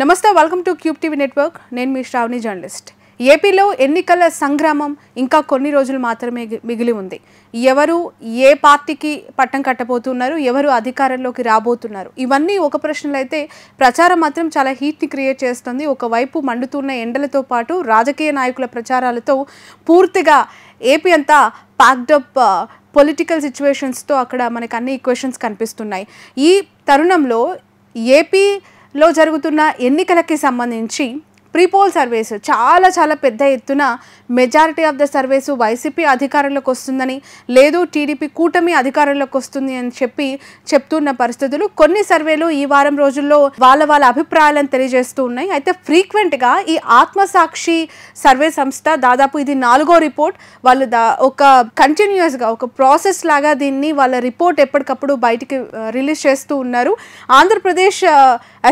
నమస్తే, welcome to cube TV network. నేను మీ Shravani journalist. ఏపీలో ఎన్నికల సంగ్రామం ఇంకా కొన్ని రోజులు మాత్రమే మిగిలి ఉంది. ఎవరు ఏ పార్టీకి పట్టం కట్టబోతున్నారు, ఎవరు అధికారంలోకి రాబోతున్నారు, ఇవన్నీ ఒక ప్రశ్నలు అయితే ప్రచారం మాత్రం చాలా హీట్ని క్రియేట్ చేస్తుంది. ఒకవైపు మండుతున్న ఎండలతో పాటు రాజకీయ నాయకుల ప్రచారాలతో పూర్తిగా ఏపీ అంతా ప్యాక్డప్ పొలిటికల్ సిచ్యువేషన్స్తో అక్కడ మనకు అన్ని ఈక్వేషన్స్ కనిపిస్తున్నాయి. ఈ తరుణంలో ఏపీలో జరుగుతున్న ఎన్నికలకి సంబంధించి ప్రీపోల్ సర్వేస్ చాలా పెద్ద ఎత్తున majority of the surveys YCP అధికారంలోకి వస్తుందని, లేదు టీడీపీ కూటమి అధికారంలోకి వస్తుంది అని చెప్తున్న పరిస్థితులు. కొన్ని సర్వేలు ఈ వారం రోజుల్లో వాళ్ళ అభిప్రాయాలను తెలియజేస్తూ ఉన్నాయి. అయితే ఫ్రీక్వెంట్గా ఈ ఆత్మసాక్షి సర్వే సంస్థ దాదాపు ఇది 4వ రిపోర్ట్. వాళ్ళు ఒక కంటిన్యూస్గా ఒక ప్రాసెస్ లాగా దీన్ని వాళ్ళ రిపోర్ట్ ఎప్పటికప్పుడు బయటికి రిలీజ్ చేస్తూ ఉన్నారు. ఆంధ్రప్రదేశ్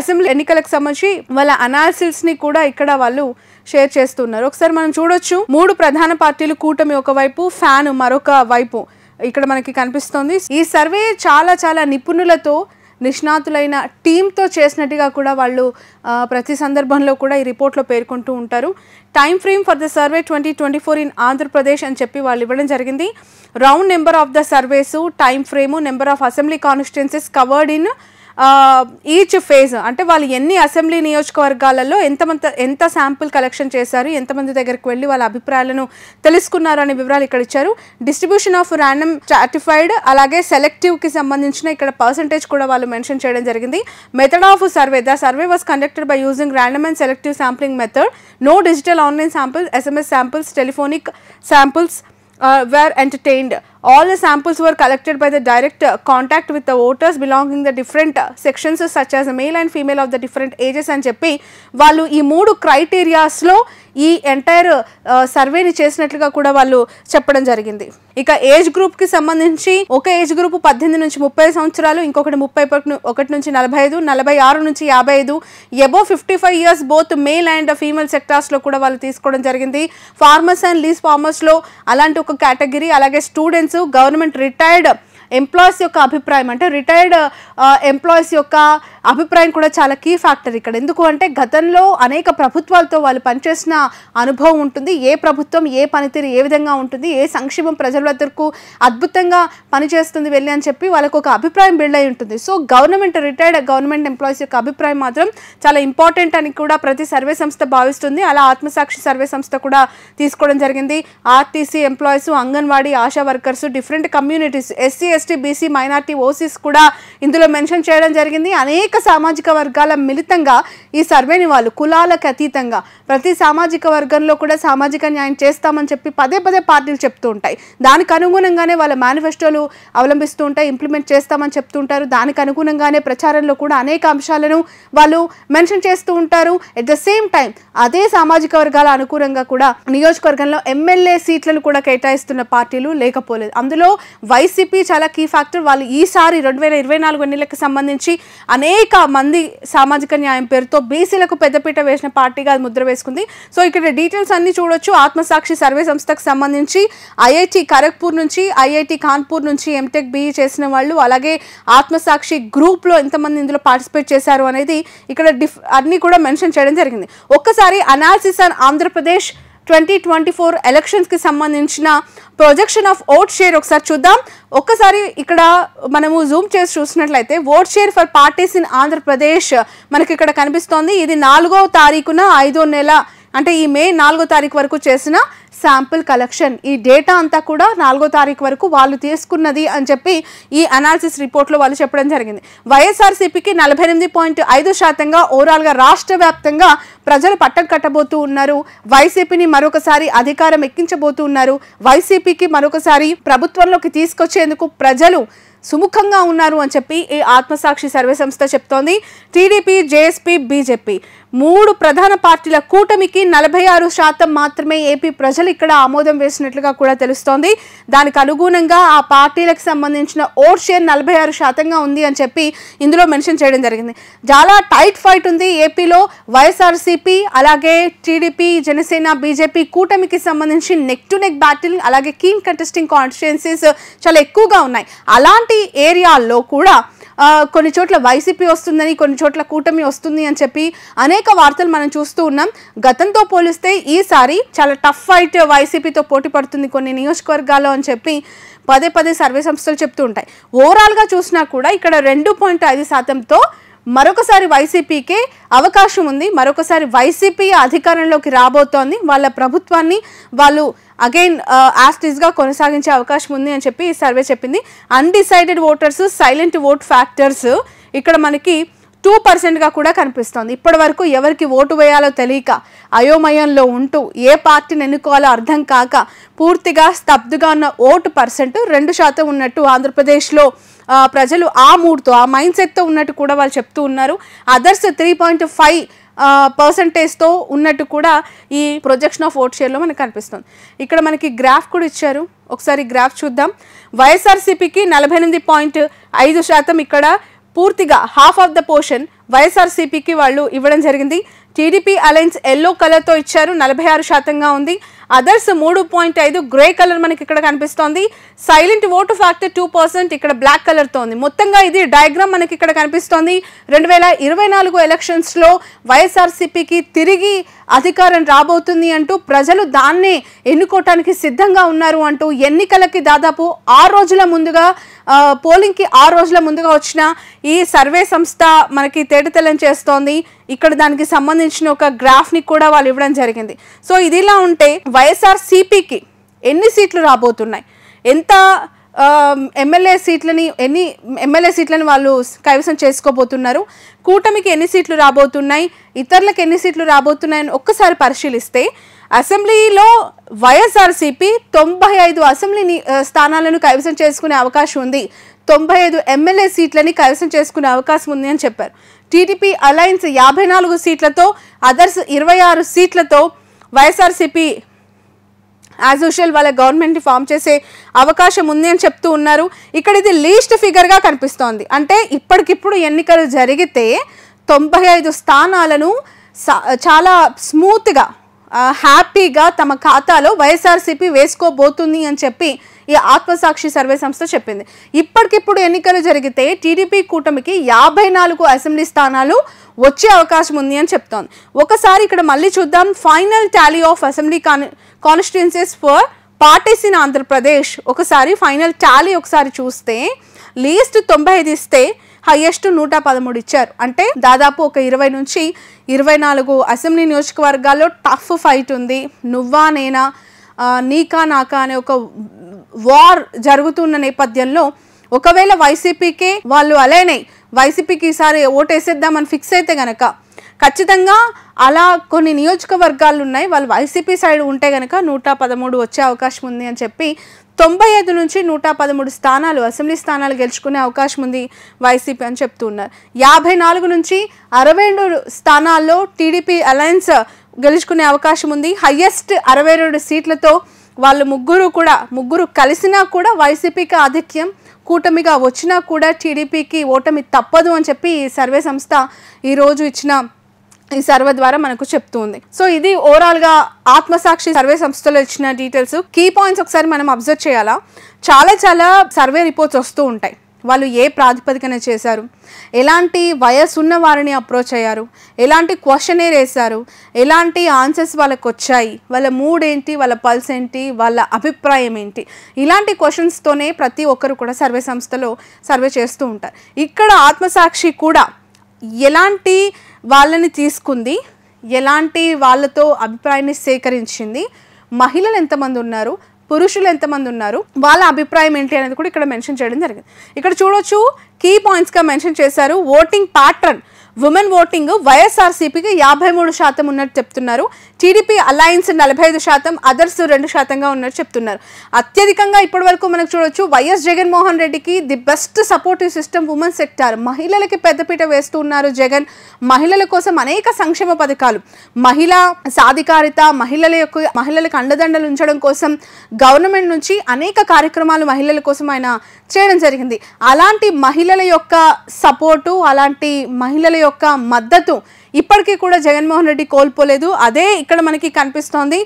అసెంబ్లీ ఎన్నికలకు సంబంధించి వాళ్ళ అనాలిసిస్ని కూడా ఇక్కడ వాళ్ళు షేర్ చేస్తున్నారు. ఒకసారి మనం చూడొచ్చు, 3 ప్రధాన పార్టీలు కూటమి ఒకవైపు, ఫ్యాన్ మరొక వైపు ఇక్కడ మనకి కనిపిస్తుంది. ఈ సర్వే చాలా నిపుణులతో నిష్ణాతులైన టీంతో చేసినట్టుగా కూడా వాళ్ళు ప్రతి సందర్భంలో కూడా ఈ రిపోర్ట్లో పేర్కొంటూ ఉంటారు. Time frame for the survey 2024 in Andhra Pradesh అని చెప్పి వాళ్ళు ఇవ్వడం జరిగింది. Round number of the surveys, time frame, number of assembly constituencies covered in each phase. అంటే వాళ్ళు ఎన్ని అసెంబ్లీ నియోజకవర్గాలలో ఎంత శాంపుల్ కలెక్షన్ చేశారు, ఎంతమంది దగ్గరికి వెళ్ళి వాళ్ళ అభిప్రాయాలను తెలుసుకున్నారు అనే వివరాలు ఇక్కడ ఇచ్చారు. డిస్ట్రిబ్యూషన్ ఆఫ్ ర్యాండమ్ స్ట్రాటిఫైడ్ అలాగే సెలెక్టివ్కి సంబంధించిన ఇక్కడ పర్సంటేజ్ కూడా వాళ్ళు మెన్షన్ చేయడం జరిగింది. Method of survey, the survey was conducted by using random and selective sampling method. No digital online samples, SMS samples, telephonic samples were entertained. All the samples were collected by the direct contact with the voters belonging the different sections such as male and female of the different ages అని చెప్పి వాళ్ళు ఈ 3 క్రైటీరియాస్లో ఈ entire సర్వేని చేసినట్లుగా కూడా వాళ్ళు చెప్పడం జరిగింది. ఇక ఏజ్ గ్రూప్కి సంబంధించి ఒక ఏజ్ గ్రూప్ 18 నుంచి 30 సంవత్సరాలు, ఇంకొకటి 31 నుంచి 45, 46 నుంచి 55, above 55 years both male and female సెక్టార్స్లో కూడా వాళ్ళు తీసుకోవడం జరిగింది. ఫార్మర్స్ అండ్ లీజ్ ఫార్మర్స్లో అలాంటి ఒక కేటగిరీ, అలాగే స్టూడెంట్స్, గవర్నమెంట్ రిటైర్డ్ ఎంప్లాయీస్ యొక్క అభిప్రాయం, అంటే రిటైర్డ్ ఎంప్లాయీస్ యొక్క అభిప్రాయం కూడా చాలా కీ ఫ్యాక్టర్ ఇక్కడ. ఎందుకు అంటే గతంలో అనేక ప్రభుత్వాలతో వాళ్ళు పనిచేసిన అనుభవం ఉంటుంది. ఏ ప్రభుత్వం ఏ పనితీరు ఏ విధంగా ఉంటుంది, ఏ సంక్షేమం ప్రజల వద్దకు అద్భుతంగా పనిచేస్తుంది వెళ్ళి అని చెప్పి వాళ్ళకు ఒక అభిప్రాయం బిల్డ్ అయి ఉంటుంది. సో రిటైర్డ్ గవర్నమెంట్ ఎంప్లాయీస్ యొక్క అభిప్రాయం మాత్రం చాలా ఇంపార్టెంట్ అని కూడా ప్రతి సర్వే సంస్థ భావిస్తుంది. అలా ఆత్మసాక్షి సర్వే సంస్థ కూడా తీసుకోవడం జరిగింది. RTC employees, anganwadi, ASHA workers, different communities, SC, ST, BC, minority, OCs కూడా ఇందులో మెన్షన్ చేయడం జరిగింది. అనేక సామాజిక వర్గాల మిళితంగా ఈ సర్వేని వాళ్ళు కులాలకు అతీతంగా ప్రతి సామాజిక వర్గంలో కూడా సామాజిక న్యాయం చేస్తామని చెప్పి పదే పార్టీలు చెప్తూ ఉంటాయి. దానికి అనుగుణంగానే వాళ్ళ మేనిఫెస్టోలు అవలంబిస్తూ ఉంటాయి, ఇంప్లిమెంట్ చేస్తామని చెప్తుంటారు. దానికి అనుగుణంగానే ప్రచారంలో కూడా అనేక అంశాలను వాళ్ళు మెన్షన్ చేస్తూ ఉంటారు. ఎట్ ద సేమ్ టైం అదే సామాజిక వర్గాల అనుకూలంగా కూడా నియోజకవర్గంలో ఎమ్మెల్యే సీట్లను కూడా కేటాయిస్తున్న పార్టీలు లేకపోలేదు. అందులో వైసీపీ చాలా కీ ఫ్యాక్టర్. వాళ్ళు ఈసారి 2024 ఎన్నికలకు సంబంధించి అనేక మంది సామాజిక న్యాయం పేరుతో బీసీలకు పెద్దపీట వేసిన పార్టీగా అది ముద్ర వేసుకుంది. సో ఇక్కడ డీటెయిల్స్ అన్ని చూడొచ్చు. ఆత్మసాక్షి సర్వే సంస్థకు సంబంధించి IIT ఖరగ్పూర్ నుంచి, IIT కాన్పూర్ నుంచి MTech BE చేసిన వాళ్ళు, అలాగే ఆత్మసాక్షి గ్రూప్లో ఎంతమంది ఇందులో పార్టిసిపేట్ చేశారు అనేది ఇక్కడ అన్ని కూడా మెన్షన్ చేయడం జరిగింది. ఒక్కసారి అనాలిసిస్ ఆన్ ఆంధ్రప్రదేశ్ 2024 ఎలక్షన్స్కి సంబంధించిన ప్రొజెక్షన్ ఆఫ్ ఓట్ షేర్ ఒకసారి చూద్దాం. ఒక్కసారి ఇక్కడ మనము జూమ్ చేసి చూసినట్లయితే vote share for parties in Andhra Pradesh మనకి ఇక్కడ కనిపిస్తోంది. ఇది 4వ తారీఖున 5వ నెల, అంటే ఈ మే 4వ తారీఖు వరకు చేసిన శాంపుల్ కలెక్షన్. ఈ డేటా అంతా కూడా 4వ తారీఖు వరకు వాళ్ళు తీసుకున్నది అని చెప్పి ఈ అనాలిసిస్ రిపోర్ట్లో వాళ్ళు చెప్పడం జరిగింది. వైఎస్ఆర్సీపీకి 48.5% ఓవరాల్గా రాష్ట్ర వ్యాప్తంగా ప్రజలు పట్టం కట్టబోతూ ఉన్నారు. వైసీపీని మరొకసారి అధికారం ఎక్కించబోతూ ఉన్నారు. వైసీపీకి మరొకసారి ప్రభుత్వంలోకి తీసుకొచ్చేందుకు ప్రజలు సుముఖంగా ఉన్నారు అని చెప్పి ఈ ఆత్మసాక్షి సర్వే సంస్థ చెప్తోంది. టీడీపీ, జేఎస్పీ, బీజేపీ 3 ప్రధాన పార్టీల కూటమికి 46% మాత్రమే ఏపీ ప్రజలు ఇక్కడ ఆమోదం వేసినట్లుగా కూడా తెలుస్తోంది. దానికి అనుగుణంగా ఆ పార్టీలకు సంబంధించిన ఓట్ షేర్ 46%గా ఉంది అని చెప్పి ఇందులో మెన్షన్ చేయడం జరిగింది. చాలా టైట్ ఫైట్ ఉంది ఏపీలో. వైఎస్ఆర్సీపీ అలాగే టీడీపీ, జనసేన, బీజేపీ కూటమికి సంబంధించి నెక్ టు నెక్ బ్యాటిల్, అలాగే కీన్ కంటెస్టింగ్ కాన్స్టిట్యుయెన్సీస్ చాలా ఎక్కువగా ఉన్నాయి. అలాంటి ఏరియాల్లో కూడా కొన్ని చోట్ల వైసీపీ వస్తుందని, కొన్ని చోట్ల కూటమి వస్తుంది అని చెప్పి అనేక వార్తలు మనం చూస్తూ ఉన్నాం. గతంతో పోలిస్తే ఈసారి చాలా టఫ్ ఫైట్ వైసీపీతో పోటీ పడుతుంది కొన్ని నియోజకవర్గాల్లో అని చెప్పి పదే పదే సర్వే సంస్థలు చెప్తూ ఉంటాయి. ఓవరాల్గా చూసినా కూడా ఇక్కడ 2.5%తో మరొకసారి వైసీపీకే అవకాశం ఉంది. మరొకసారి వైసీపీ అధికారంలోకి రాబోతోంది. వాళ్ళ ప్రభుత్వాన్ని వాళ్ళు అగైన్ యాస్టిస్గా కొనసాగించే అవకాశం ఉంది అని చెప్పి ఈ సర్వే చెప్పింది. Undecided voters, silent vote factors ఇక్కడ మనకి 2%గా కూడా కనిపిస్తోంది. ఇప్పటి వరకు ఎవరికి ఓటు వేయాలో తెలియక అయోమయంలో ఉంటూ ఏ పార్టీని ఎన్నుకోవాలో అర్థం కాక పూర్తిగా స్తబ్దుగా ఉన్న ఓటు పర్సెంట్ 2% ఉన్నట్టు ఆంధ్రప్రదేశ్లో ప్రజలు ఆ మూడ్తో, ఆ మైండ్ సెట్తో ఉన్నట్టు కూడా వాళ్ళు చెప్తూ ఉన్నారు. అదర్స్ 3.5%తో ఉన్నట్టు కూడా ఈ ప్రొజెక్షన్ ఆఫ్ ఓట్ షేర్లో మనకు కనిపిస్తుంది. ఇక్కడ మనకి గ్రాఫ్ కూడా ఇచ్చారు, ఒకసారి గ్రాఫ్ చూద్దాం. వైఎస్ఆర్సీపీకి 48.5% ఇక్కడ పూర్తిగా హాఫ్ ఆఫ్ ద పోర్షన్ వైఎస్ఆర్సీపీకి వాళ్ళు ఇవ్వడం జరిగింది. టీడీపీ అలయన్స్ ఎల్లో కలర్తో ఇచ్చారు, 46%గా ఉంది. అదర్స్ 3.5 గ్రే కలర్ మనకి ఇక్కడ కనిపిస్తోంది. సైలెంట్ ఓటు ఫ్యాక్టర్ 2% ఇక్కడ బ్లాక్ కలర్తో ఉంది. మొత్తంగా ఇది డయాగ్రామ్ మనకి ఇక్కడ కనిపిస్తోంది. 2024 ఎలక్షన్స్లో వైఎస్ఆర్సీపీకి తిరిగి అధికారం రాబోతుంది అంటూ ప్రజలు దాన్నే ఎన్నుకోవటానికి సిద్ధంగా ఉన్నారు అంటూ ఎన్నికలకి దాదాపు 6 రోజుల ముందుగా, పోలింగ్కి 6 రోజుల ముందుగా వచ్చిన ఈ సర్వే సంస్థ మనకి తేటతెల్లం చేస్తోంది. ఇక్కడ దానికి సంబంధించిన ఒక గ్రాఫ్ని కూడా వాళ్ళు ఇవ్వడం జరిగింది. సో ఇదిలా ఉంటే వైఎస్ఆర్సీపీకి ఎన్ని సీట్లు రాబోతున్నాయి, ఎంత ఎమ్మెల్యే సీట్లని వాళ్ళు కైవసం చేసుకోబోతున్నారు, కూటమికి ఎన్ని సీట్లు రాబోతున్నాయి, ఇతరులకు ఎన్ని సీట్లు రాబోతున్నాయని ఒక్కసారి పరిశీలిస్తే అసెంబ్లీలో వైఎస్ఆర్సీపీ 95 అసెంబ్లీ స్థానాలను కైవసం చేసుకునే అవకాశం ఉంది, 95 ఎమ్మెల్యే సీట్లని కైవసం చేసుకునే అవకాశం ఉంది అని చెప్పారు. టీడీపీ అలయన్స్ 54 సీట్లతో, అదర్స్ 26 సీట్లతో వైఎస్ఆర్సీపీ యాజ్ యూజువల్ వాళ్ళ గవర్నమెంట్ని ఫామ్ చేసే అవకాశం ఉంది అని చెప్తూ ఉన్నారు. ఇక్కడ ఇది లీస్ట్ ఫిగర్గా కనిపిస్తోంది. అంటే ఇప్పటికిప్పుడు ఎన్నికలు జరిగితే 95 స్థానాలను చాలా స్మూత్గా, హ్యాపీగా తమ ఖాతాలో వైఎస్ఆర్సీపీ వేసుకోబోతుంది అని చెప్పి ఈ ఆత్మసాక్షి సర్వే సంస్థ చెప్పింది. ఇప్పటికిప్పుడు ఎన్నికలు జరిగితే టీడీపీ కూటమికి 54 అసెంబ్లీ స్థానాలు వచ్చే అవకాశం ఉంది అని చెప్తోంది. ఒకసారి ఇక్కడ మళ్ళీ చూద్దాం. Final Tally of assembly constituencies for parties in Andhra Pradesh. ఒకసారి ఫైనల్ టాలీ ఒకసారి చూస్తే లీస్ట్ 95 ఇస్తే హైయెస్ట్ 113 ఇచ్చారు. అంటే దాదాపు ఒక 20 నుంచి 24 అసెంబ్లీ నియోజకవర్గాల్లో టఫ్ ఫైట్ ఉంది. నువ్వా నేనా, నీకా నాకా అనే ఒక వార్ జరుగుతున్న నేపథ్యంలో ఒకవేళ వైసీపీకే వాళ్ళు అలైనై వైసీపీకి ఈసారి ఓటేసేద్దామని ఫిక్స్ అయితే గనక ఖచ్చితంగా అలా కొన్ని నియోజకవర్గాలు ఉన్నాయి, వాళ్ళు వైసీపీ సైడ్ ఉంటే గనక 113 వచ్చే అవకాశం ఉంది అని చెప్పి 95 నుంచి 113 స్థానాలు, అసెంబ్లీ స్థానాలు గెలుచుకునే అవకాశం ఉంది వైసీపీ అని చెప్తూ ఉన్నారు. 54 నుంచి 62 స్థానాల్లో టీడీపీ అలయన్స్ గెలుచుకునే అవకాశం ఉంది. హైయెస్ట్ 62 సీట్లతో వాళ్ళు ముగ్గురు కలిసినా కూడా వైసీపీకి ఆధిక్యం, కూటమిగా వచ్చినా కూడా టీడీపీకి ఓటమి తప్పదు అని చెప్పి ఈ సర్వే సంస్థ ఈరోజు ఇచ్చిన ఈ సర్వే ద్వారా మనకు చెప్తుంది. సో ఇది ఓవరాల్గా ఆత్మసాక్షి సర్వే సంస్థలో ఇచ్చిన డీటెయిల్స్. కీ పాయింట్స్ ఒకసారి మనం అబ్జర్వ్ చేయాలా, చాలా సర్వే రిపోర్ట్స్ వస్తూ ఉంటాయి. వాళ్ళు ఏ ప్రాతిపదికన చేశారు, ఎలాంటి వయసు ఉన్న వారిని అప్రోచ్ అయ్యారు, ఎలాంటి క్వశ్చనేర్ వేశారు, ఎలాంటి ఆన్సర్స్ వాళ్ళకి వచ్చాయి, వాళ్ళ మూడ్ ఏంటి, వాళ్ళ పల్స్ ఏంటి, వాళ్ళ అభిప్రాయం ఏంటి, ఇలాంటి క్వశ్చన్స్తోనే ప్రతి ఒక్కరు కూడా సర్వే సంస్థలో సర్వే చేస్తూ ఉంటారు. ఇక్కడ ఆత్మసాక్షి కూడా ఎలాంటి వాళ్ళని తీసుకుంది, ఎలాంటి వాళ్ళతో అభిప్రాయాన్ని సేకరించింది, మహిళలు ఎంతమంది ఉన్నారు, పురుషులు ఎంతమంది ఉన్నారు, వాళ్ళ అభిప్రాయం ఏంటి అనేది కూడా ఇక్కడ మెన్షన్ చేయడం జరిగింది. ఇక్కడ చూడొచ్చు, కీ పాయింట్స్గా మెన్షన్ చేశారు. ఓటింగ్ ప్యాటర్న్, ఉమెన్ ఓటింగ్ వైఎస్ఆర్సీపీకి 53% ఉన్నట్టు చెప్తున్నారు. టీడీపీ అలయన్స్ 45%, అదర్స్ 2%గా ఉన్నట్టు చెప్తున్నారు. అత్యధికంగా ఇప్పటి వరకు మనకు చూడొచ్చు వైఎస్ జగన్మోహన్ రెడ్డికి the best supportive system women sector, మహిళలకి పెద్దపీట వేస్తూ ఉన్నారు జగన్. మహిళల కోసం అనేక సంక్షేమ పథకాలు, మహిళా సాధికారిత, మహిళలకు అండదండలు ఉంచడం కోసం గవర్నమెంట్ నుంచి అనేక కార్యక్రమాలు మహిళల కోసం ఆయన చేయడం జరిగింది. అలాంటి మహిళల యొక్క సపోర్టు, అలాంటి మహిళల యొక్క మద్దతు ఇప్పటికీ కూడా జగన్మోహన్ రెడ్డి కోల్పోలేదు. అదే ఇక్కడ మనకి కనిపిస్తోంది.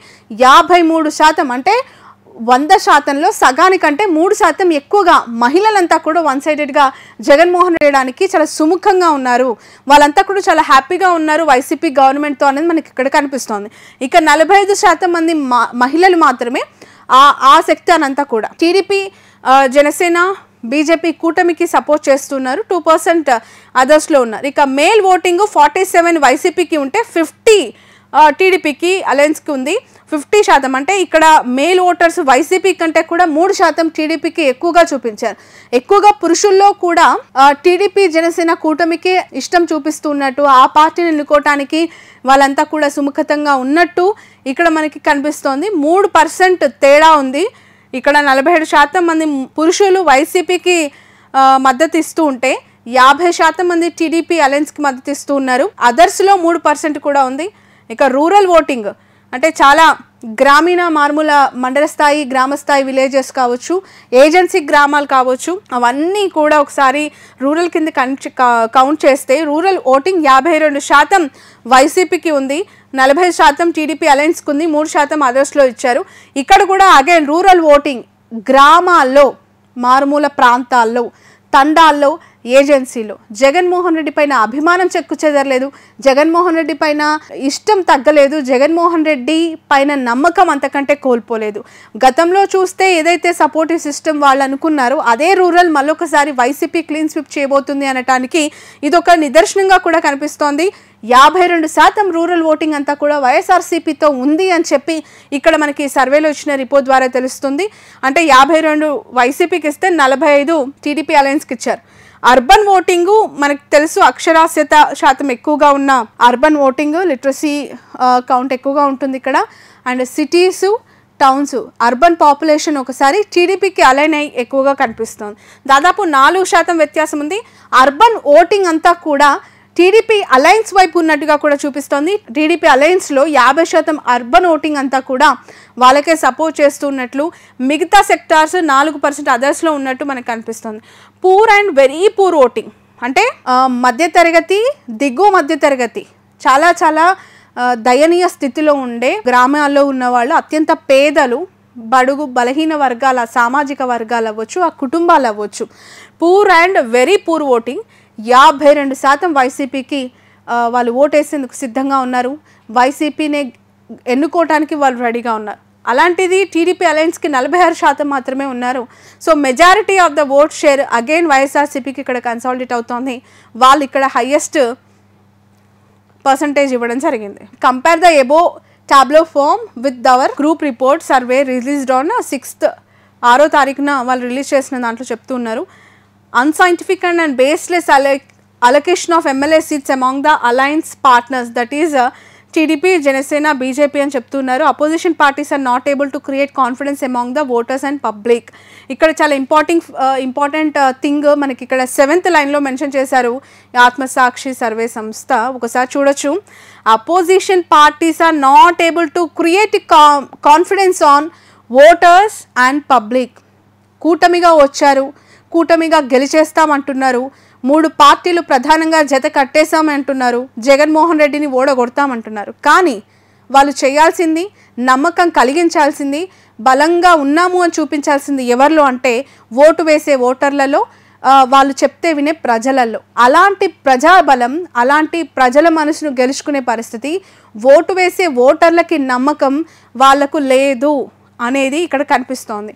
53% అంటే 100%లో సగానికంటే 3% ఎక్కువగా మహిళలంతా కూడా వన్ సైడెడ్గా జగన్మోహన్ రెడ్డికి చాలా సుముఖంగా ఉన్నారు, వాళ్ళంతా కూడా చాలా హ్యాపీగా ఉన్నారు వైసీపీ గవర్నమెంట్తో అనేది మనకి ఇక్కడ కనిపిస్తోంది. ఇక 45% మంది మహిళలు మాత్రమే ఆ సెక్టర్ అంతా కూడా టీడీపీ జనసేన బీజేపీ కూటమికి సపోర్ట్ చేస్తున్నారు, 2% అదర్స్లో ఉన్నారు. ఇక మేల్ ఓటింగ్ 47 వైసీపీకి ఉంటే 50 టీడీపీకి అలయన్స్కి ఉంది. 50% అంటే ఇక్కడ మేల్ ఓటర్స్ వైసీపీ కంటే కూడా 3% టీడీపీకి ఎక్కువగా చూపించారు. ఎక్కువగా పురుషుల్లో కూడా టీడీపీ జనసేన కూటమికి ఇష్టం చూపిస్తున్నట్టు, ఆ పార్టీని ఎన్నుకోవటానికి వాళ్ళంతా కూడా సుముఖతంగా ఉన్నట్టు ఇక్కడ మనకి కనిపిస్తోంది. 3% తేడా ఉంది. ఇక్కడ 47% మంది పురుషులు వైసీపీకి మద్దతు ఇస్తూ ఉంటే 50% మంది టీడీపీ అలయన్స్కి మద్దతు ఇస్తూ ఉన్నారు. అదర్స్లో 3% కూడా ఉంది. ఇక రూరల్ ఓటింగ్ అంటే చాలా గ్రామీణ మారుమూల మండల స్థాయి గ్రామ స్థాయి విలేజెస్ కావచ్చు, ఏజెన్సీ గ్రామాలు కావచ్చు, అవన్నీ కూడా ఒకసారి రూరల్ కింద కౌంట్ చేస్తే రూరల్ ఓటింగ్ 52% వైసీపీకి ఉంది, 40% టీడీపీ అలయన్స్కి ఉంది, 3% అదర్స్లో ఇచ్చారు. ఇక్కడ కూడా అగైన్ రూరల్ ఓటింగ్ గ్రామాల్లో మారుమూల ప్రాంతాల్లో తండాల్లో ఏజెన్సీలో జగన్మోహన్ రెడ్డి పైన అభిమానం చెక్కు చెదరలేదు, జగన్మోహన్ రెడ్డి పైన ఇష్టం తగ్గలేదు, జగన్మోహన్ రెడ్డి పైన నమ్మకం అంతకంటే కోల్పోలేదు. గతంలో చూస్తే ఏదైతే సపోర్టివ్ సిస్టమ్ వాళ్ళు అనుకున్నారో అదే రూరల్ మళ్ళొకసారి వైసీపీ క్లీన్ స్విప్ చేయబోతుంది అనటానికి ఇదొక నిదర్శనంగా కూడా కనిపిస్తోంది. 52% రూరల్ ఓటింగ్ అంతా కూడా వైఎస్ఆర్సీపీతో ఉంది అని చెప్పి ఇక్కడ మనకి సర్వేలో ఇచ్చిన రిపోర్ట్ ద్వారా తెలుస్తుంది. అంటే 52 వైసీపీకి ఇస్తే 45 టీడీపీ అలయన్స్కి ఇచ్చారు. అర్బన్ ఓటింగు మనకు తెలుసు, అక్షరాస్యత శాతం ఎక్కువగా ఉన్న అర్బన్ ఓటింగ్ లిటరసీ కౌంట్ ఎక్కువగా ఉంటుంది ఇక్కడ. And cities towns urban population ఒకసారి టీడీపీకి అలైన్ అయ్యి ఎక్కువగా కనిపిస్తుంది. దాదాపు 4% వ్యత్యాసం ఉంది. అర్బన్ ఓటింగ్ అంతా కూడా టీడీపీ అలయన్స్ వైపు ఉన్నట్టుగా కూడా చూపిస్తోంది. టీడీపీ అలయన్స్లో 50% అర్బన్ ఓటింగ్ అంతా కూడా వాళ్ళకే సపోర్ట్ చేస్తున్నట్లు, మిగతా సెక్టార్స్ 4% అదర్స్లో ఉన్నట్టు మనకు కనిపిస్తుంది. Poor and very poor voting అంటే మధ్యతరగతి దిగువ మధ్యతరగతి చాలా చాలా దయనీయ స్థితిలో ఉండే గ్రామాల్లో ఉన్న వాళ్ళు, అత్యంత పేదలు, బడుగు బలహీన వర్గాల సామాజిక వర్గాలు అవ్వచ్చు, ఆ కుటుంబాలు అవ్వచ్చు, poor and very poor voting 52% వైసీపీకి వాళ్ళు ఓటేసేందుకు సిద్ధంగా ఉన్నారు, వైసీపీని ఎన్నుకోవటానికి వాళ్ళు రెడీగా ఉన్నారు. అలాంటిది టీడీపీ అలయన్స్కి 46% మాత్రమే ఉన్నారు. So majority of the vote share again వైఎస్ఆర్సీపీకి ఇక్కడ కన్సాలిడేట్ అవుతోంది. వాళ్ళు ఇక్కడ హైయెస్ట్ పర్సంటేజ్ ఇవ్వడం జరిగింది. Compare the above table form with our group report survey released on 6th 6వ తారీఖున వాళ్ళు రిలీజ్ చేసిన దాంట్లో చెప్తున్నారు. Unscientific and baseless allocation of MLA seats among the alliance partners, that is TDP, Janasena, BJP అని చెప్తున్నారు. Opposition parties are not able to create confidence among the voters and public. ఇక్కడ చాలా ఇంపార్టెంట్ థింగ్ మనకి ఇక్కడ 7th లైన్లో mention చేశారు ఆత్మసాక్షి survey సంస్థ. ఒకసారి చూడొచ్చు. Opposition parties are not able to create confidence on voters and public. కూటమిగా వచ్చారు, కూటమిగా గెలిచేస్తామంటున్నారు, 3 పార్టీలు ప్రధానంగా జత కట్టేశామంటున్నారు, జగన్మోహన్ రెడ్డిని ఓడగొడతామంటున్నారు. కానీ వాళ్ళు చేయాల్సింది, నమ్మకం కలిగించాల్సింది, బలంగా ఉన్నాము అని చూపించాల్సింది ఎవరిలో అంటే ఓటు వేసే ఓటర్లలో, వాళ్ళు చెప్తే వినే ప్రజలలో. అలాంటి ప్రజాబలం, అలాంటి ప్రజల మనసును గెలుచుకునే పరిస్థితి, ఓటు వేసే ఓటర్లకి నమ్మకం వాళ్లకు లేదు అనేది ఇక్కడ కనిపిస్తోంది.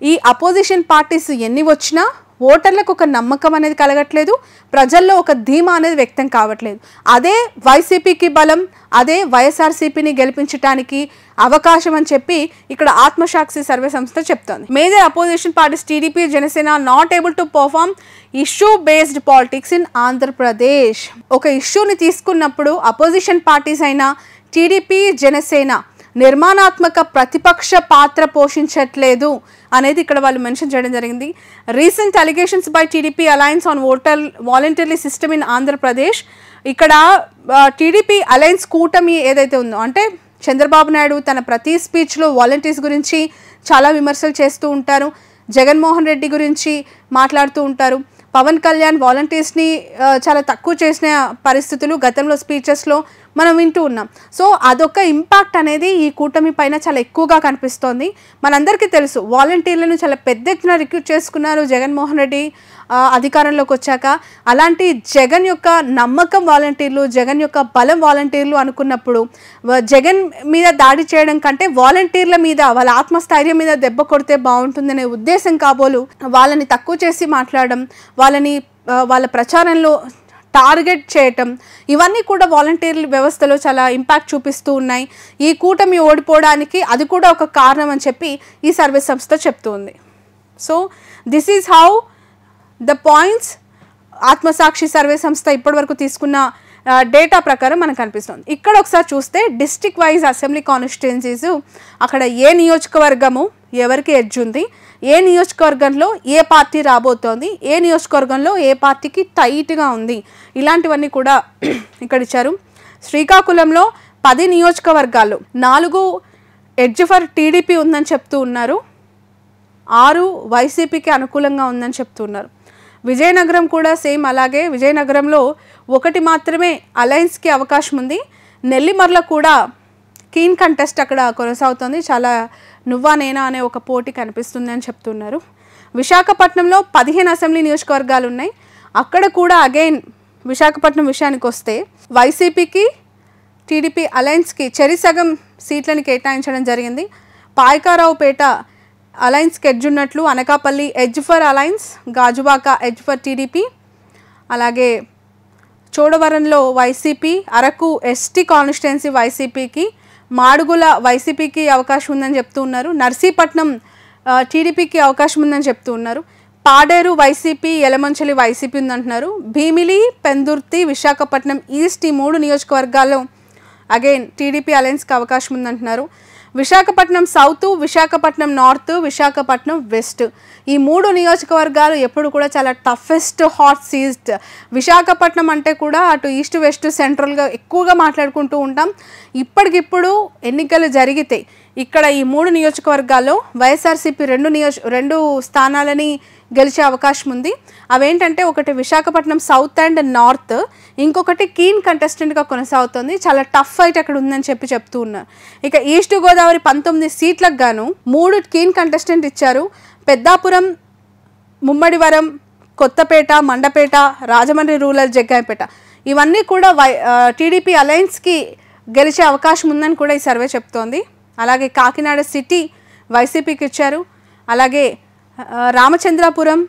ఈ అపోజిషన్ పార్టీస్ ఎన్ని వచ్చినా ఓటర్లకు ఒక నమ్మకం అనేది కలగట్లేదు, ప్రజల్లో ఒక ధీమా అనేది వ్యక్తం కావట్లేదు. అదే వైసీపీకి బలం, అదే వైఎస్ఆర్సీపీని గెలిపించడానికి అవకాశం అని చెప్పి ఇక్కడ ఆత్మసాక్షి సర్వే సంస్థ చెప్తోంది. Major opposition parties TDP, Janasena not able to perform issue based politics in Andhra Pradesh. ఒక ఇష్యూని తీసుకున్నప్పుడు అపోజిషన్ పార్టీస్ అయినా టీడీపీ, జనసేన నిర్మాణాత్మక ప్రతిపక్ష పాత్ర పోషించట్లేదు అనేది ఇక్కడ వాళ్ళు మెన్షన్ చేయడం జరిగింది. Recent allegations by TDP alliance on voter voluntary system in Andhra Pradesh. ఇక్కడ టీడీపీ అలయన్స్ కూటమి ఏదైతే ఉందో, అంటే చంద్రబాబు నాయుడు తన ప్రతి స్పీచ్లో వాలంటీర్స్ గురించి చాలా విమర్శలు చేస్తూ ఉంటారు, జగన్మోహన్ రెడ్డి గురించి మాట్లాడుతూ ఉంటారు, పవన్ కళ్యాణ్ వాలంటీర్స్ని చాలా తక్కువ చేసిన పరిస్థితులు గతంలో స్పీచెస్లో మనం వింటూ ఉన్నాం. సో అదొక ఇంపాక్ట్ అనేది ఈ కూటమి పైన చాలా ఎక్కువగా కనిపిస్తోంది. మనందరికీ తెలుసు వాలంటీర్లను చాలా పెద్ద ఎత్తున రిక్రూట్ చేసుకున్నారు జగన్మోహన్ రెడ్డి అధికారంలోకి వచ్చాక. అలాంటి జగన్ యొక్క నమ్మకం వాలంటీర్లు, జగన్ యొక్క బలం వాలంటీర్లు అనుకున్నప్పుడు జగన్ మీద దాడి చేయడం కంటే వాలంటీర్ల మీద, వాళ్ళ ఆత్మస్థైర్యం మీద దెబ్బ కొడితే బాగుంటుందనే ఉద్దేశం కాబోలు వాళ్ళని తక్కువ చేసి మాట్లాడడం, వాళ్ళ ప్రచారంలో టార్గెట్ చేయటం, ఇవన్నీ కూడా వాలంటీర్ వ్యవస్థలో చాలా ఇంపాక్ట్ చూపిస్తూ ఉన్నాయి. ఈ కూటమి ఓడిపోవడానికి అది కూడా ఒక కారణం అని చెప్పి ఈ సర్వే సంస్థ చెప్తుంది. So this is how the points Aatmasakshi survey సంస్థ ఇప్పటివరకు తీసుకున్న డేటా ప్రకారం మనకు కనిపిస్తుంది. ఇక్కడ ఒకసారి చూస్తే డిస్ట్రిక్ట్ వైజ్ అసెంబ్లీ కాన్స్టిట్యుయెన్సీస్, అక్కడ ఏ నియోజకవర్గము ఎవరికి ఎడ్జ్ ఉంది, ఏ నియోజకవర్గంలో ఏ పార్టీ రాబోతోంది, ఏ నియోజకవర్గంలో ఏ పార్టీకి టైట్గా ఉంది, ఇలాంటివన్నీ కూడా ఇక్కడ ఇచ్చారు. శ్రీకాకుళంలో 10 నియోజకవర్గాలు 4 ఎడ్జ్ ఫర్ టీడీపీ ఉందని చెప్తూ ఉన్నారు, 6 వైసీపీకి అనుకూలంగా ఉందని చెప్తున్నారు. విజయనగరం కూడా సేమ్ అలాగే. విజయనగరంలో 1 మాత్రమే అలయన్స్కి అవకాశం ఉంది. నెల్లిమర్ల కూడా కీన్ కంటెస్ట్ అక్కడ కొనసాగుతుంది, చాలా నువ్వా నేనా అనే ఒక పోటీ కనిపిస్తుంది అని చెప్తున్నారు. విశాఖపట్నంలో 15 అసెంబ్లీ నియోజకవర్గాలు ఉన్నాయి. అక్కడ కూడా అగైన్ విశాఖపట్నం విషయానికి వస్తే వైసీపీకి టీడీపీ అలయన్స్కి చెరిసగం సీట్లను కేటాయించడం జరిగింది. పాయకారావుపేట అలయన్స్కి ఎడ్జ్ ఉన్నట్లు, Anakapalli edge for alliance, Gajuwaka edge for TDP, అలాగే చోడవరంలో వైసీపీ, అరకు ఎస్టీ కాన్స్టిట్యుయెన్సీ వైసీపీకి, మాడుగుల వైసీపీకి అవకాశం ఉందని చెప్తూ ఉన్నారు. నర్సీపట్నం టీడీపీకి అవకాశం ఉందని చెప్తూ ఉన్నారు. పాడేరు వైసీపీ, యలమంచిలి వైసీపీ ఉందంటున్నారు. భీమిలి, పెందుర్తి, విశాఖపట్నం ఈస్ట్ ఈ 3 నియోజకవర్గాల్లో అగైన్ టీడీపీ అలయన్స్కి అవకాశం ఉందంటున్నారు. Visakhapatnam south, Visakhapatnam north, Visakhapatnam west ఈ 3 నియోజకవర్గాలు ఎప్పుడు కూడా చాలా టఫెస్ట్ హాట్ సీజ్డ్. విశాఖపట్నం అంటే కూడా అటు ఈస్ట్ వెస్ట్ సెంట్రల్గా ఎక్కువగా మాట్లాడుకుంటూ ఉంటాం. ఇప్పటికిప్పుడు ఎన్నికలు జరిగితే ఇక్కడ ఈ 3 నియోజకవర్గాల్లో వైఎస్ఆర్సీపీ 2 స్థానాలని గెలిచే అవకాశం ఉంది. అవేంటంటే ఒకటి విశాఖపట్నం సౌత్ అండ్ నార్త్, ఇంకొకటి కీన్ కంటెస్టెంట్గా కొనసాగుతుంది. చాలా టఫ్ ఫైట్ అక్కడ ఉందని చెప్తూ ఉన్నారు. ఇక ఈస్ట్ గోదావరి 19 సీట్లకు గాను 3 కీన్ కంటెస్టెంట్ ఇచ్చారు. పెద్దాపురం, ముమ్మడివరం, కొత్తపేట, మండపేట, రాజమండ్రి రూరల్, జగ్గాయపేట ఇవన్నీ కూడా టీడీపీ అలయన్స్కి గెలిచే అవకాశం ఉందని కూడా ఈ సర్వే చెప్తోంది. అలాగే కాకినాడ సిటీ వైసీపీకి ఇచ్చారు. అలాగే రామచంద్రాపురం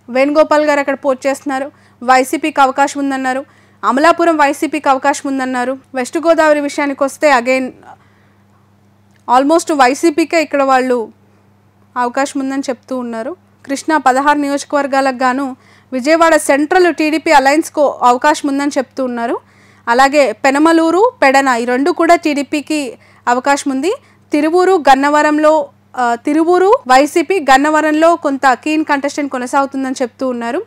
వేణుగోపాల్ గారు అక్కడ పోటీ చేస్తున్నారు, వైసీపీకి అవకాశం ఉందన్నారు. అమలాపురం వైసీపీకి అవకాశం ఉందన్నారు. వెస్ట్ గోదావరి విషయానికి వస్తే అగైన్ ఆల్మోస్ట్ వైసీపీకే ఇక్కడ వాళ్ళు అవకాశం ఉందని చెప్తూ ఉన్నారు. కృష్ణా 16 నియోజకవర్గాలకు గాను విజయవాడ సెంట్రల్ టీడీపీ అలయన్స్కు అవకాశం ఉందని చెప్తూ ఉన్నారు. అలాగే పెనమలూరు, పెడన ఈ 2 కూడా టీడీపీకి అవకాశం ఉంది. తిరువూరు వైసీపీ, గన్నవరంలో కొంత కీన్ కంటెస్టెంట్ కొనసాగుతుందని చెప్తూ ఉన్నారు.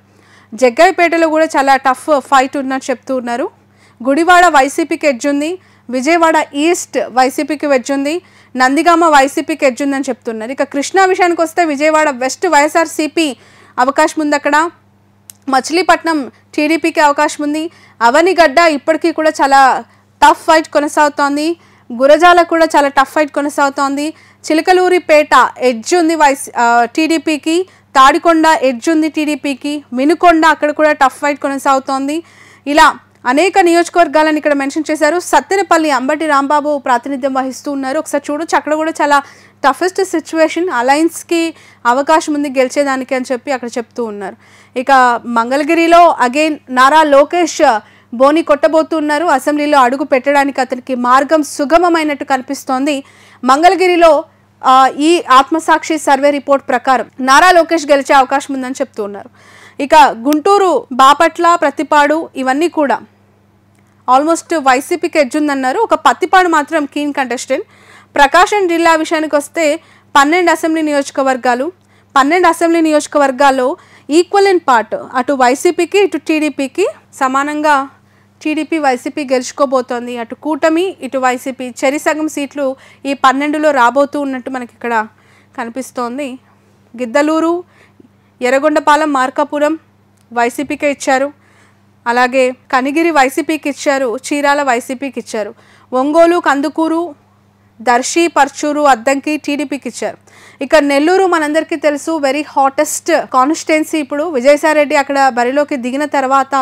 జగ్గైపేటలో కూడా చాలా టఫ్ ఫైట్ ఉన్నట్టు చెప్తూ ఉన్నారు. గుడివాడ వైసీపీకి ఎడ్జ్ ఉంది. విజయవాడ ఈస్ట్ వైసీపీకి ఎడ్జ్ ఉంది. నందిగామ వైసీపీకి ఎడ్జ్ ఉందని చెప్తున్నారు. ఇక కృష్ణా విషయానికి వస్తే విజయవాడ వెస్ట్ వైఎస్ఆర్సీపీ అవకాశం ఉంది. అక్కడ మచిలీపట్నం టీడీపీకి అవకాశం ఉంది. అవనిగడ్డ ఇప్పటికీ కూడా చాలా టఫ్ ఫైట్ కొనసాగుతోంది. గురజాల కూడా చాలా టఫ్ ఫైట్ కొనసాగుతోంది. చిలకలూరిపేట ఎడ్జ్ ఉంది టీడీపీకి, తాడికొండ ఎడ్జ్ ఉంది టీడీపీకి, వినుకొండ అక్కడ కూడా టఫ్ ఫైట్ కొనసాగుతోంది. ఇలా అనేక నియోజకవర్గాలను ఇక్కడ మెన్షన్ చేశారు. సత్తెనపల్లి అంబటి రాంబాబు ప్రాతినిధ్యం వహిస్తూ ఉన్నారు. ఒకసారి చూడొచ్చు, అక్కడ కూడా చాలా టఫెస్ట్ సిచ్యువేషన్, అలయన్స్కి అవకాశం ఉంది గెలిచేదానికి అని చెప్పి అక్కడ చెప్తూ ఉన్నారు. ఇక మంగళగిరిలో అగైన్ నారా లోకేష్ బోని కొట్టబోతున్నారు. అసెంబ్లీలో అడుగు పెట్టడానికి అతనికి మార్గం సుగమమైనట్టు కనిపిస్తోంది. మంగళగిరిలో ఈ ఆత్మసాక్షి సర్వే రిపోర్ట్ ప్రకారం నారా లోకేష్ గెలిచే అవకాశం ఉందని చెప్తూ ఉన్నారు. ఇక గుంటూరు, బాపట్ల, ప్రతిపాడు ఇవన్నీ కూడా ఆల్మోస్ట్ వైసీపీకి ఎడ్జ్ ఉందన్నారు. ఒక పత్తిపాడు మాత్రం కీన్ కంటెస్టెంట్. ప్రకాశం జిల్లా విషయానికి వస్తే 12 అసెంబ్లీ నియోజకవర్గాల్లో ఈక్వల్ ఇన్ పార్ట్ అటు వైసీపీకి ఇటు టీడీపీకి సమానంగా టీడీపీ వైసీపీ గెలుచుకోబోతోంది. అటు కూటమి ఇటు వైసీపీ చెరిసగం సీట్లు ఈ 12లో రాబోతూ ఉన్నట్టు మనకి ఇక్కడ కనిపిస్తోంది. గిద్దలూరు, ఎర్రగొండపాలెం, మార్కాపురం వైసీపీకే ఇచ్చారు. అలాగే కనిగిరి వైసీపీకి ఇచ్చారు, చీరాల వైసీపీకి ఇచ్చారు. ఒంగోలు, కందుకూరు, దర్శి, పర్చూరు, అద్దంకి టీడీపీకి ఇచ్చారు. ఇక నెల్లూరు మనందరికీ తెలుసు, వెరీ హాటెస్ట్ కాన్స్టిట్యుయెన్సీ. ఇప్పుడు విజయసాయిరెడ్డి అక్కడ బరిలోకి దిగిన తర్వాత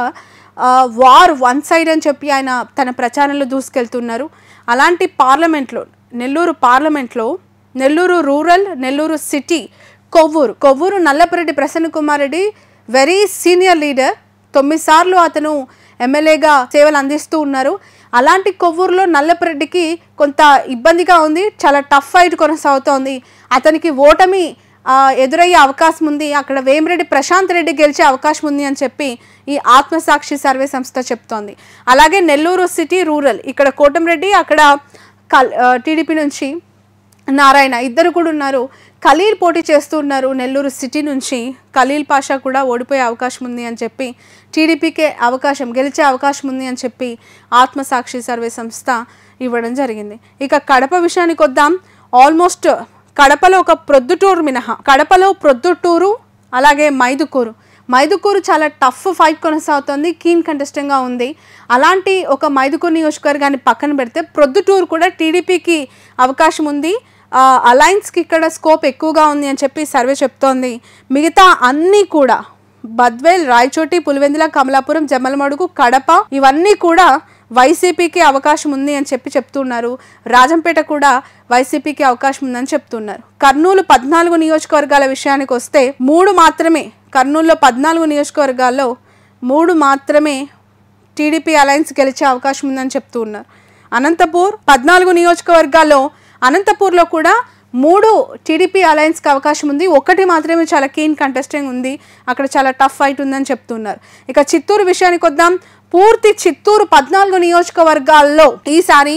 వార్ వన్ సైడ్ అని చెప్పి ఆయన తన ప్రచారంలో దూసుకెళ్తున్నారు. అలాంటి పార్లమెంట్లో, నెల్లూరు పార్లమెంట్లో Nellore rural, Nellore city, Kovvur Nallapureddy Prasanna Kumar Reddy very senior leader. 9 సార్లు అతను ఎమ్మెల్యేగా సేవలు అందిస్తూ ఉన్నారు. అలాంటి కొవ్వూరులో నల్లపురెడ్డికి కొంత ఇబ్బందిగా ఉంది, చాలా టఫ్ ఫైట్ కొనసాగుతోంది. అతనికి ఓటమి ఎదురయ్యే అవకాశం ఉంది. అక్కడ వేమిరెడ్డి ప్రశాంత్ రెడ్డి గెలిచే అవకాశం ఉంది అని చెప్పి ఈ ఆత్మసాక్షి సర్వే సంస్థ చెప్తోంది. అలాగే నెల్లూరు సిటీ రూరల్, ఇక్కడ కోటంరెడ్డి, అక్కడ టీడీపీ నుంచి నారాయణ ఇద్దరు కూడా ఉన్నారు. ఖలీల్ పోటీ చేస్తూ ఉన్నారు నెల్లూరు సిటీ నుంచి. ఖలీల్ పాషా కూడా ఓడిపోయే అవకాశం ఉంది అని చెప్పి, టీడీపీకే గెలిచే అవకాశం ఉంది అని చెప్పి ఆత్మసాక్షి సర్వే సంస్థ ఇవ్వడం జరిగింది. ఇక కడప విషయానికి వద్దాం. ఆల్మోస్ట్ కడపలో ఒక ప్రొద్దుటూరు మినహా, కడపలో ప్రొద్దుటూరు అలాగే మైదుకూరు చాలా టఫ్ ఫైట్ కొనసాగుతుంది, కీన్ కంటెస్టింగ్గా ఉంది. అలాంటి ఒక మైదుకూరు నియోజకవర్గాన్ని పక్కన పెడితే ప్రొద్దుటూరు కూడా టీడీపీకి అవకాశం ఉంది. అలయన్స్కి ఇక్కడ స్కోప్ ఎక్కువగా ఉంది అని చెప్పి సర్వే చెప్తోంది. మిగతా అన్నీ కూడా బద్వేల్, రాయచోటి, పులివెందుల, కమలాపురం, జమ్మలమడుగు, కడప ఇవన్నీ కూడా వైసీపీకి అవకాశం ఉంది అని చెప్తున్నారు. రాజంపేట కూడా వైసీపీకి అవకాశం ఉందని చెప్తున్నారు. కర్నూలు 14 నియోజకవర్గాల విషయానికి వస్తే 3 మాత్రమే, కర్నూలులో 14 నియోజకవర్గాల్లో 3 మాత్రమే టీడీపీ అలయన్స్ గెలిచే అవకాశం ఉందని చెప్తూ ఉన్నారు. అనంతపూర్ 14 నియోజకవర్గాల్లో అనంతపూర్లో కూడా 3 టీడీపీ అలయన్స్కి అవకాశం ఉంది, 1 మాత్రమే చాలా కీన్ కంటెస్టింగ్ ఉంది, అక్కడ చాలా టఫ్ ఫైట్ ఉందని చెప్తున్నారు. ఇక చిత్తూరు విషయానికి వద్దాం. పూర్తి చిత్తూరు 14 నియోజకవర్గాల్లో ఈసారి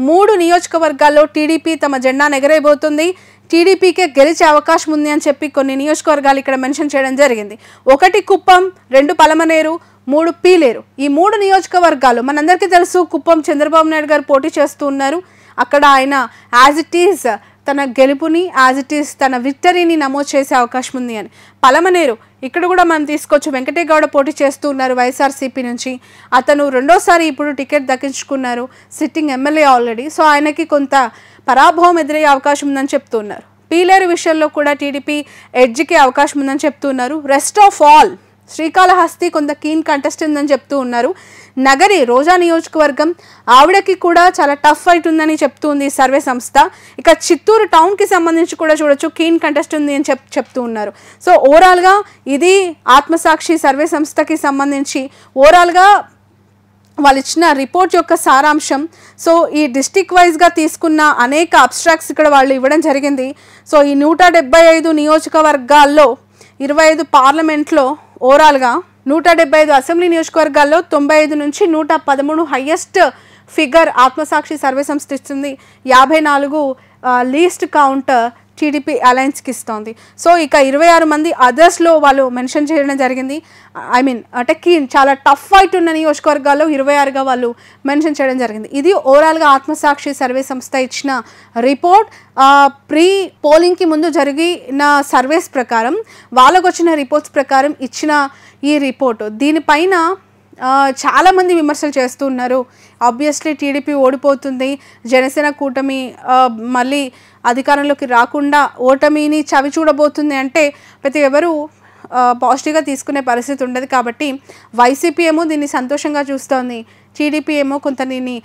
3 నియోజకవర్గాల్లో టీడీపీ తమ జెండా ఎగరేయబోతుంది. టీడీపీకే గెలిచే అవకాశం ఉంది అని చెప్పి కొన్ని నియోజకవర్గాలు ఇక్కడ మెన్షన్ చేయడం జరిగింది. 1 కుప్పం, 2 పలమనేరు, 3 పీలేరు. ఈ 3 నియోజకవర్గాలు మనందరికీ తెలుసు. కుప్పం చంద్రబాబు నాయుడు గారు పోటీ చేస్తూ ఉన్నారు. అక్కడ ఆయన యాజ్ ఇట్ ఈజ్ తన గెలుపుని, యాజ్ ఇట్ ఈజ్ తన విక్టరీని నమోదు చేసే అవకాశం ఉంది అని. పలమనేరు ఇక్కడ కూడా మనం తీసుకోవచ్చు. వెంకటేగౌడ పోటీ చేస్తూ ఉన్నారు వైఎస్ఆర్సీపీ నుంచి. అతను 2వ సారి ఇప్పుడు టికెట్ దక్కించుకున్నారు, సిట్టింగ్ ఎమ్మెల్యే ఆల్రెడీ. సో ఆయనకి కొంత పరాభవం ఎదురయ్యే అవకాశం ఉందని చెప్తున్నారు. పీలేరు విషయంలో కూడా టీడీపీ ఎడ్జ్కి అవకాశం ఉందని చెప్తున్నారు. రెస్ట్ ఆఫ్ ఆల్ శ్రీకాళహస్తి కొంత కీన్ కంటెస్ట్ ఉందని చెప్తూ ఉన్నారు. నగరి రోజా నియోజకవర్గం, ఆవిడకి కూడా చాలా టఫ్ ఫైట్ ఉందని చెప్తుంది సర్వే సంస్థ. ఇక చిత్తూరు టౌన్కి సంబంధించి కూడా చూడొచ్చు, కీన్ కంటెస్ట్ ఉంది అని చెప్తూ ఉన్నారు. సో ఓవరాల్గా ఇది ఆత్మసాక్షి సర్వే సంస్థకి సంబంధించి ఓవరాల్గా వాళ్ళు ఇచ్చిన రిపోర్ట్ యొక్క సారాంశం. సో ఈ డిస్టిక్ వైజ్గా తీసుకున్న అనేక అబ్స్ట్రాక్ట్స్ ఇక్కడ వాళ్ళు ఇవ్వడం జరిగింది. సో ఈ 175 నియోజకవర్గాల్లో 25 పార్లమెంట్లో ఓవరాల్గా 175 అసెంబ్లీ నియోజకవర్గాల్లో 95 నుంచి 113 హయ్యెస్ట్ ఫిగర్ ఆత్మసాక్షి సర్వే సంస్థ ఇస్తుంది. 54 లీస్ట్ కౌంట్ టీడీపీ అలయన్స్కి ఇస్తోంది. సో ఇక 26 మంది అదర్స్లో వాళ్ళు మెన్షన్ చేయడం జరిగింది. అంటే చాలా టఫ్ ఫైట్ ఉన్న నియోజకవర్గాల్లో 26గా వాళ్ళు మెన్షన్ చేయడం జరిగింది. ఇది ఓవరాల్గా ఆత్మసాక్షి సర్వే సంస్థ ఇచ్చిన రిపోర్ట్. ప్రీ పోలింగ్కి ముందు జరిగిన సర్వేస్ ప్రకారం, వాళ్ళకు వచ్చిన రిపోర్ట్స్ ప్రకారం ఇచ్చిన ఈ రిపోర్టు. దీనిపైన చాలామంది విమర్శలు చేస్తూ ఉన్నారు. ఆబ్వియస్లీ టీడీపీ ఓడిపోతుంది, జనసేన కూటమి మళ్ళీ అధికారంలోకి రాకుండా ఓటమిని చవి చూడబోతుంది అంటే ప్రతి ఎవరు పాజిటివ్గా తీసుకునే పరిస్థితి ఉండదు. కాబట్టి వైసీపీ ఏమో దీన్ని సంతోషంగా చూస్తోంది, టీడీపీ ఏమో కొంత దీన్ని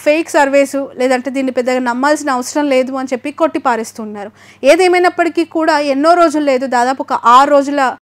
ఫేక్ సర్వేసు, లేదంటే దీన్ని పెద్దగా నమ్మాల్సిన అవసరం లేదు అని చెప్పి కొట్టిపారేస్తున్నారు. ఏదేమైనప్పటికీ కూడా ఎన్నో రోజులు లేదు, దాదాపు ఒక 6 రోజుల